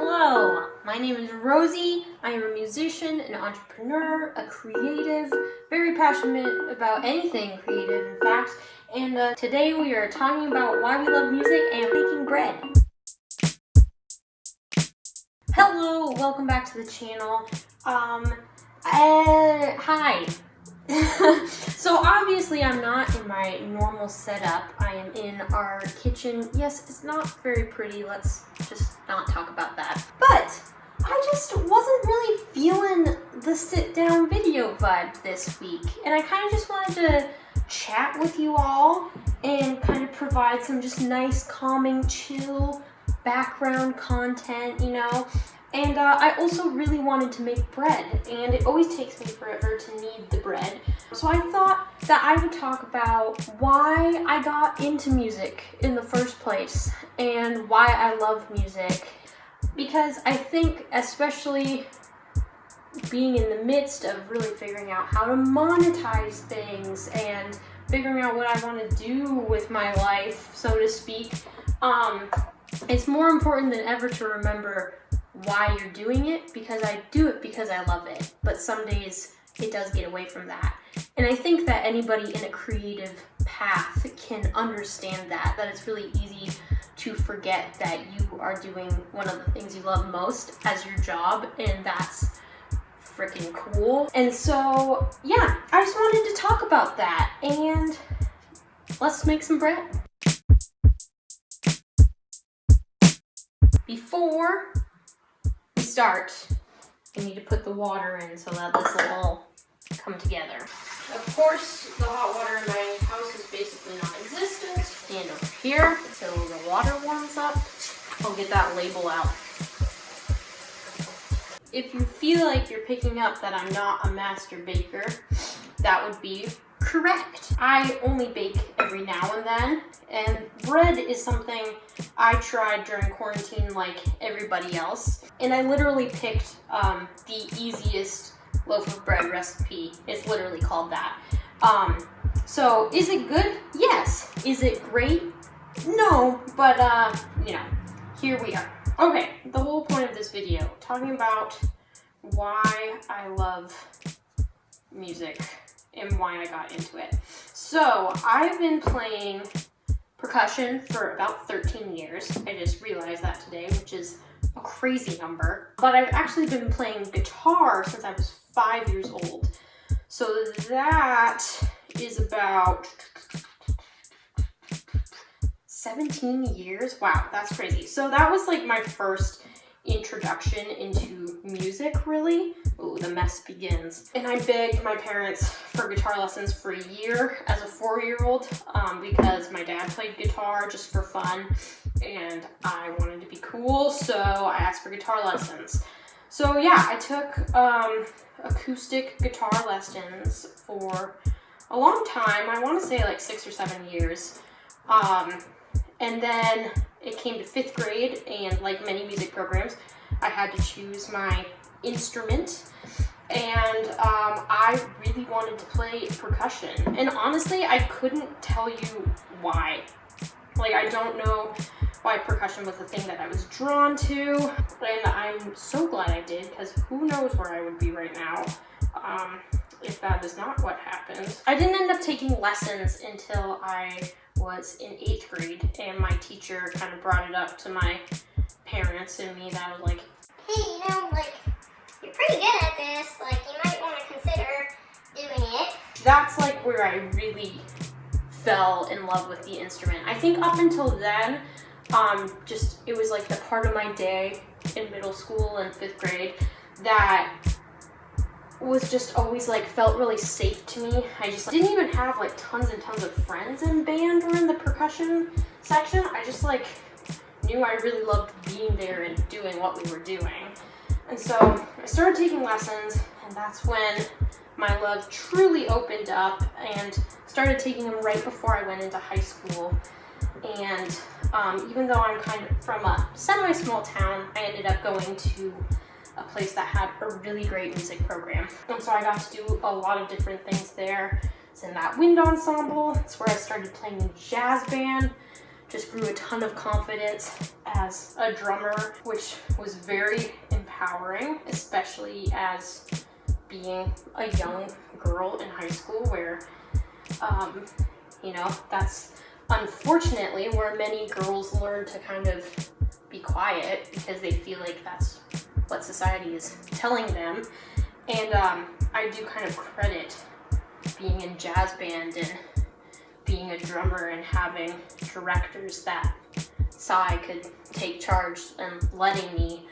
Hello, my name is Rosie. I am a musician, an entrepreneur, a creative, very passionate about anything creative, in fact. And today we are talking about why we love music and making bread. Hello, welcome back to the channel. Hi. So obviously I'm not in my normal setup. I am in our kitchen. Yes, it's not very pretty. Let's just not talk about that. But I just wasn't really feeling the sit-down video vibe this week. And I kind of just wanted to chat with you all and kind of provide some just nice, calming, chill background content, you know. And I also really wanted to make bread, and it always takes me forever to knead the bread. So I thought that I would talk about why I got into music in the first place and why I love music. Because I think, especially being in the midst of really figuring out how to monetize things and figuring out what I want to do with my life, so to speak, it's more important than ever to remember why you're doing it, because I do it because I love it, but some days it does get away from that. And I think that anybody in a creative path can understand that it's really easy to forget that you are doing one of the things you love most as your job, and that's freaking cool. And so, yeah, I just wanted to talk about that, and let's make some bread. Before we start, we need to put the water in so that this will all come together. Of course, the hot water in my house is basically non-existent. And over here, till the water warms up, I'll get that label out. If you feel like you're picking up that I'm not a master baker, that would be correct. I only bake every now and then, and bread is something I tried during quarantine like everybody else. And I literally picked the easiest loaf of bread recipe. It's literally called that. So is it good? Yes. Is it great? No, but you know, here we are. Okay, the whole point of this video, talking about why I love music and why I got into it. So I've been playing percussion for about 13 years. I just realized that today, which is a crazy number. But I've actually been playing guitar since I was 5 years old. So that is about 17 years. Wow, that's crazy. So that was like my first introduction into music, really. Ooh, the mess begins. And I begged my parents for guitar lessons for a year as a 4-year-old because my dad played guitar just for fun and I wanted to be cool, so I asked for guitar lessons. So yeah, I took acoustic guitar lessons for a long time. I want to say like 6 or 7 years. And then it came to 5th grade, and like many music programs, I had to choose my instrument, and I really wanted to play percussion. And honestly, I couldn't tell you why. Like, I don't know why percussion was the thing that I was drawn to, and I'm so glad I did, because who knows where I would be right now if that is not what happened. I didn't end up taking lessons until I was in 8th grade, and my teacher kind of brought it up to my parents and me that I was like, hey, you know, like, you're pretty good at this, like, you might want to consider doing it. That's like where I really fell in love with the instrument. I think up until then, just it was like the part of my day in middle school and 5th grade that was just always like felt really safe to me. I just didn't even have like tons and tons of friends in band or in the percussion section. I just like knew I really loved being there and doing what we were doing. And so I started taking lessons, and that's when my love truly opened up, and started taking them right before I went into high school. And even though I'm kind of from a semi-small town, I ended up going to a place that had a really great music program. And so I got to do a lot of different things there. It's in that wind ensemble. It's where I started playing in jazz band. just grew a ton of confidence as a drummer, which was very empowering, especially as being a young girl in high school where, you know, that's unfortunately where many girls learn to kind of be quiet because they feel like that's what society is telling them. And I do kind of credit being in jazz band and being a drummer and having directors that saw I could take charge and letting me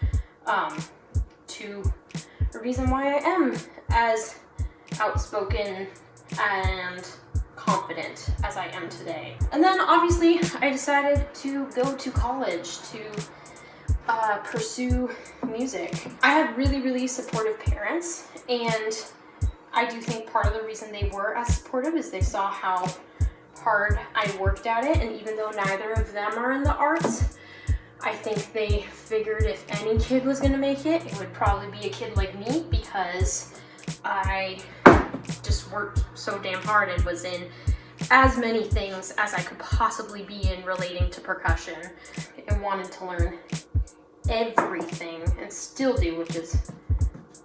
to the reason why I am as outspoken and confident as I am today. And then obviously I decided to go to college to pursue music. I had really, really supportive parents, and I do think part of the reason they were as supportive is they saw how hard I worked at it, and even though neither of them are in the arts, I think they figured if any kid was gonna make it, it would probably be a kid like me, because I just worked so damn hard and was in as many things as I could possibly be in relating to percussion, and wanted to learn everything, and still do, which is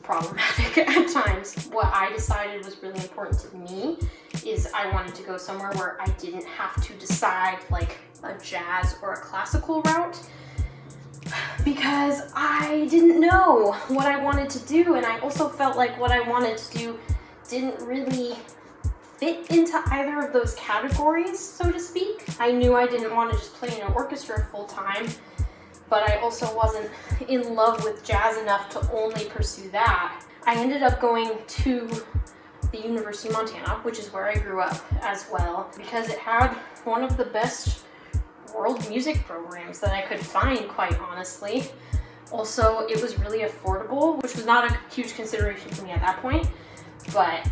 problematic at times. What I decided was really important to me is I wanted to go somewhere where I didn't have to decide like a jazz or a classical route, because I didn't know what I wanted to do, and I also felt like what I wanted to do didn't really fit into either of those categories, so to speak. I knew I didn't want to just play in an orchestra full time, but I also wasn't in love with jazz enough to only pursue that. I ended up going to the University of Montana, which is where I grew up as well, because it had one of the best world music programs that I could find, quite honestly. Also, it was really affordable, which was not a huge consideration for me at that point, but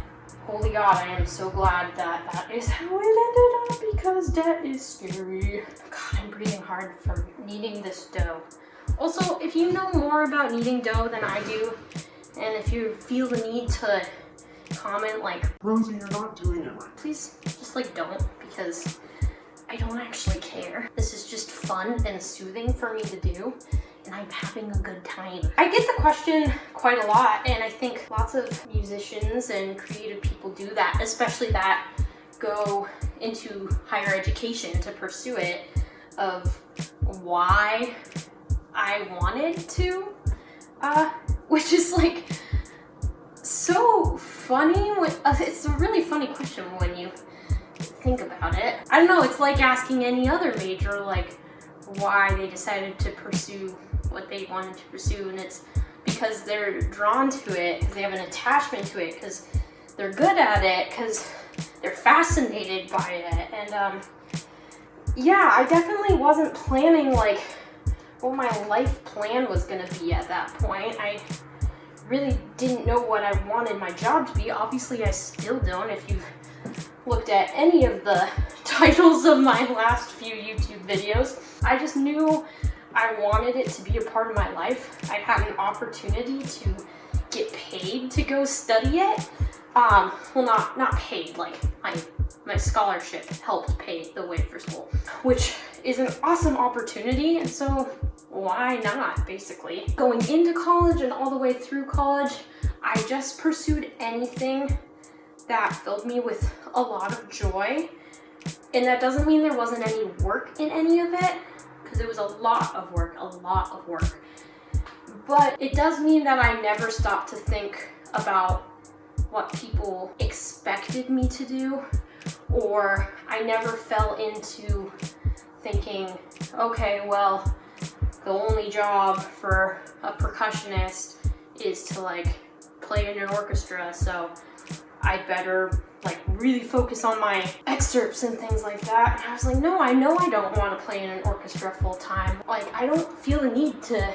holy God, I am so glad that that is how it ended up, because debt is scary. God, I'm breathing hard from kneading this dough. Also, if you know more about kneading dough than I do, and if you feel the need to comment like, Rosie, you're not doing it right, please just like don't, because I don't actually care. This is just fun and soothing for me to do, and I'm having a good time. I get the question quite a lot, and I think lots of musicians and creative people do that, especially that go into higher education to pursue it, of why I wanted to, which is like so funny. It's a really funny question when you think about it. I don't know, it's like asking any other major like why they decided to pursue what they wanted to pursue, and it's because they're drawn to it, because they have an attachment to it, because they're good at it, because they're fascinated by it. And yeah, I definitely wasn't planning like what my life plan was gonna be at that point. I really didn't know what I wanted my job to be. Obviously I still don't, if you've looked at any of the titles of my last few YouTube videos. I just knew I wanted it to be a part of my life. I had an opportunity to get paid to go study it. Well, not paid, like my scholarship helped pay the way for school, which is an awesome opportunity, and so why not, basically. Going into college and all the way through college, I just pursued anything that filled me with a lot of joy. And that doesn't mean there wasn't any work in any of it, because it was a lot of work. But it does mean that I never stopped to think about what people expected me to do, or I never fell into thinking, okay, well, the only job for a percussionist is to like play in an orchestra, so I better like really focus on my excerpts and things like that. And I was like, no, I know I don't want to play in an orchestra full time. Like, I don't feel the need to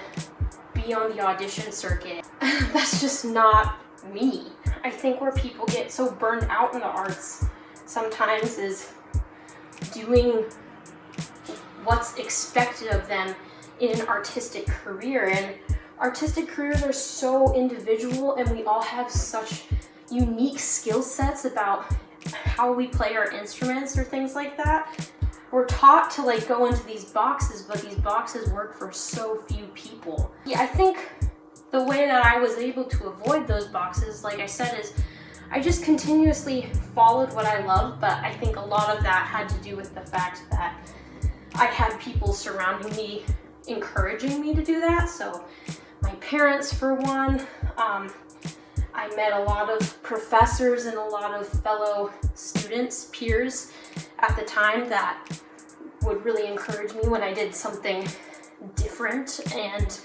be on the audition circuit. That's just not me. I think where people get so burned out in the arts sometimes is doing what's expected of them in an artistic career. And artistic careers are so individual, and we all have such unique skill sets about how we play our instruments or things like that, we're taught to like go into these boxes, but these boxes work for so few people. Yeah, I think the way that I was able to avoid those boxes, like I said, is I just continuously followed what I love, but I think a lot of that had to do with the fact that I had people surrounding me encouraging me to do that. So my parents, for one, I met a lot of professors and a lot of fellow students, peers at the time that would really encourage me when I did something different and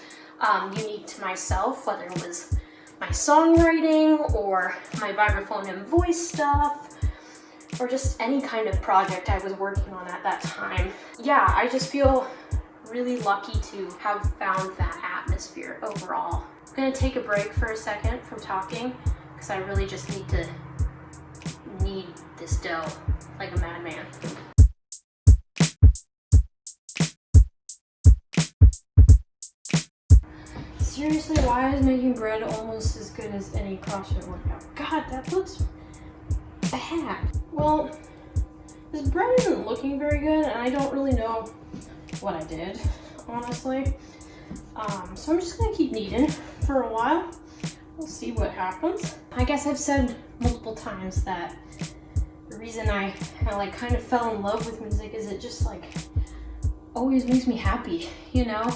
unique to myself, whether it was my songwriting or my vibraphone and voice stuff, or just any kind of project I was working on at that time. Yeah, I just feel really lucky to have found that atmosphere overall. I'm gonna take a break for a second from talking because I really just need this dough like a madman. Seriously, why is making bread almost as good as any CrossFit workout? God, that looks bad. Well, this bread isn't looking very good, and I don't really know what I did, honestly. So I'm just gonna keep kneading for a while. We'll see what happens. I guess I've said multiple times that the reason I like kind of fell in love with music is it just like always makes me happy, you know?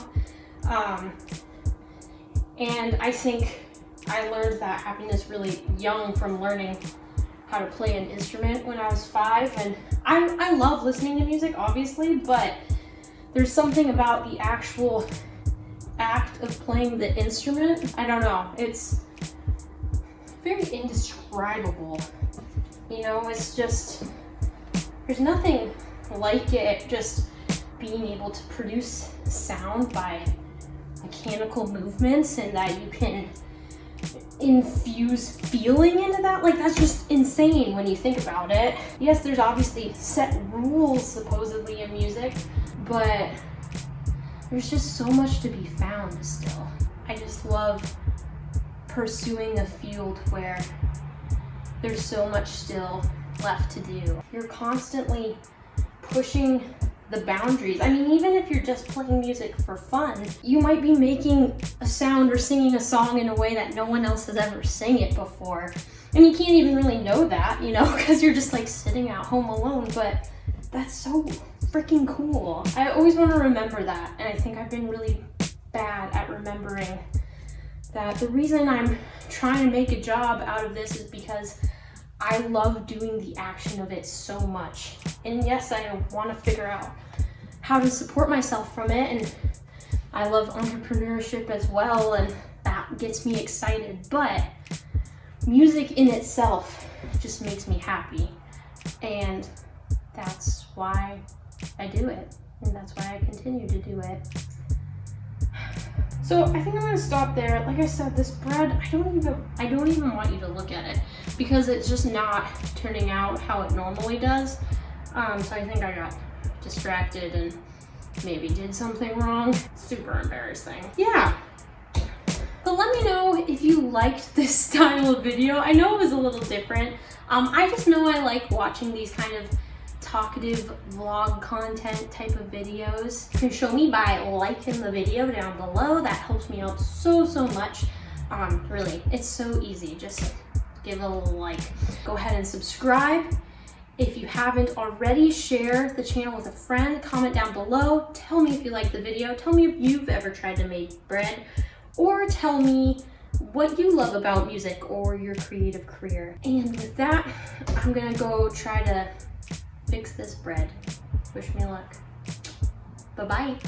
And I think I learned that happiness really young from learning how to play an instrument when I was 5. And I love listening to music, obviously, but there's something about the actual act of playing the instrument. I don't know, it's very indescribable. You know, it's just, there's nothing like it, just being able to produce sound by mechanical movements and that you can infuse feeling into that. Like, that's just insane when you think about it. Yes, there's obviously set rules supposedly in music, but there's just so much to be found still. I just love pursuing a field where there's so much still left to do. You're constantly pushing the boundaries. I mean, even if you're just playing music for fun, you might be making a sound or singing a song in a way that no one else has ever sang it before. And you can't even really know that, you know, because you're just like sitting at home alone, but that's so freaking cool. I always want to remember that, and I think I've been really bad at remembering that the reason I'm trying to make a job out of this is because I love doing the action of it so much. And yes, I want to figure out how to support myself from it, and I love entrepreneurship as well, and that gets me excited, but music in itself just makes me happy, and that's why I do it, and that's why I continue to do it. So I think I'm gonna stop there. Like I said, this bread, I don't even want you to look at it because it's just not turning out how it normally does. So I think I got distracted and maybe did something wrong. Super embarrassing. Yeah. But let me know if you liked this style of video. I know it was a little different. I just know I like watching these kind of talkative vlog content type of videos. You can show me by liking the video down below. That helps me out so much. Really, it's so easy. Just give it a little like. Go ahead and subscribe. If you haven't already, share the channel with a friend. Comment down below. Tell me if you liked the video. Tell me if you've ever tried to make bread, or tell me what you love about music or your creative career. And with that, I'm gonna go try to fix this bread. Wish me luck. Bye-bye.